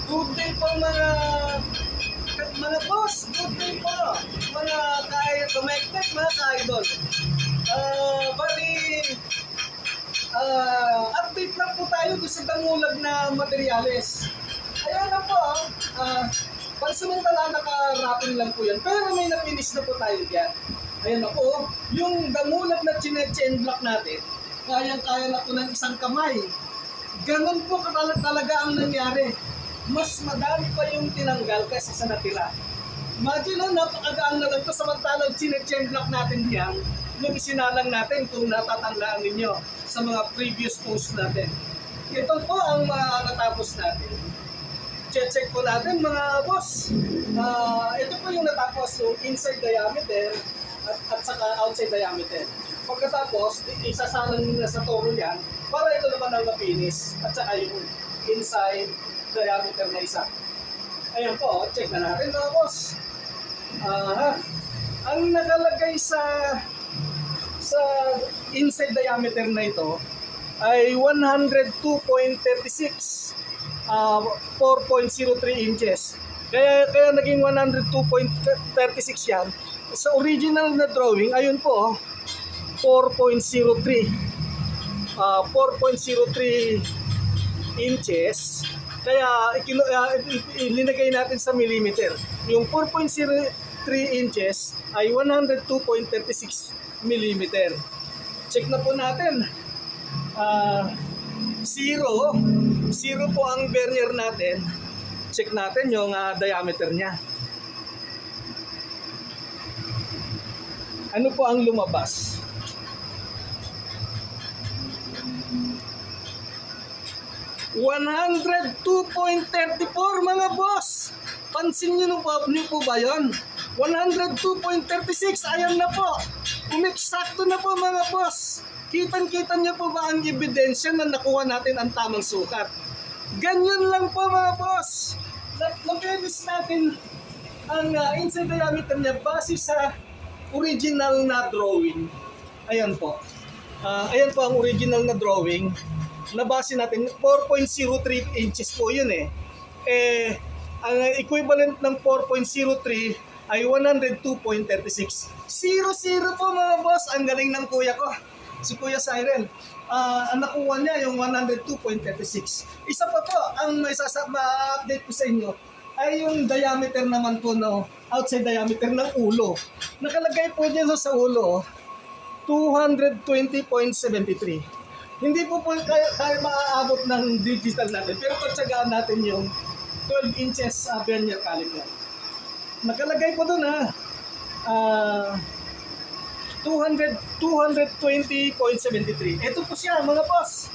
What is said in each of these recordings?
Good day po mga boss, good day po mga kumektek, mga ka-idol. Bali, update lang po tayo doon sa dangulag na materyales. Ayan na po, pansamantala naka-wrapping lang po yan, pero may napinis na po tayo dyan. Ayan na po, yung damulag na chain block natin, kayang-kaya na po ng isang kamay. Ganun po talaga ang nangyari. Mas madami pa yung tinanggal kaysa sa natira. Imagine napakagaan na lang ito, samantalang chain block natin diyan, yung isinalang natin kung natatandaan ninyo sa mga previous post natin. Ito po ang natapos natin. Check po natin mga boss. Ito po yung natapos, yung inside diameter at saka outside diameter. Pagkatapos, isasalang nila sa toro yan para ito naman ang mapinis at saka yung inside diameter na isa. Ayan po, check na natin mga boss. Ang nakalagay sa inside diameter na ito ay 102.36, 4.03 inches. Kaya naging 102.36 yan. Sa original na drawing, ayun po, 4.03 inches. Kaya ilinagay natin sa millimeter. Yung 4.03 inches ay 102.36 millimeter. Check na po natin. Zero po ang vernier natin. Check natin yung diameter niya. Ano po ang lumabas? 102.34 mga boss. Pansin niyo po ba yun? 102.36, ayan na po. Umeksakto na po mga boss. Kitang-kita niyo po ba ang ebidensya na nakuha natin ang tamang sukat? Ganyan lang po mga boss. Napelis natin ang inside diameter niya base sa original na drawing. Ayan po. Ayan po ang original na drawing. Nabase natin, 4.03 inches po yun eh. Ang equivalent ng 4.03 ay 102.36. 0-0 po mga boss. Ang galing ng kuya ko, si Kuya Cyril. Ang nakuha niya yung 102.36. Isa pa po, ang ma-update ko sa inyo ay yung diameter naman po, no, outside diameter ng ulo. Nakalagay po dyan sa ulo, 220.73. Hindi po kaya maaabot ng digital natin, pero pagtsagaan natin yung 12 inches vernier caliper. Nakalagay po doon 220.73. Ito po siya mga boss.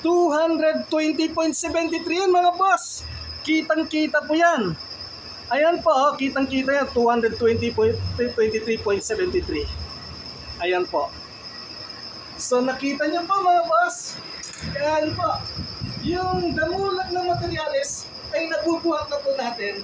220.73 yan mga boss. Kitang-kita po yan. Ayan po, kitang-kita yan, 220.23.73. Ayan po. So nakita niyo po mga boss. Ayan po. Yung damulag ng materyales ay nabubuhat na po natin.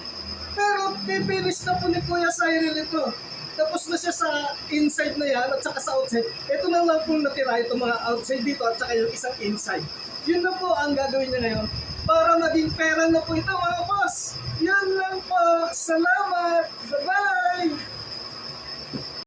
Pero pipilis na po ni Kuya Cyril ito. Tapos na siya sa inside na yan at saka sa outside. Ito na lang po natira, itong mga outside dito at saka yung isang inside. Yun na po ang gagawin niya ngayon para maging pera na po ito mga boss. Yan lang po. Salamat. Bye-bye.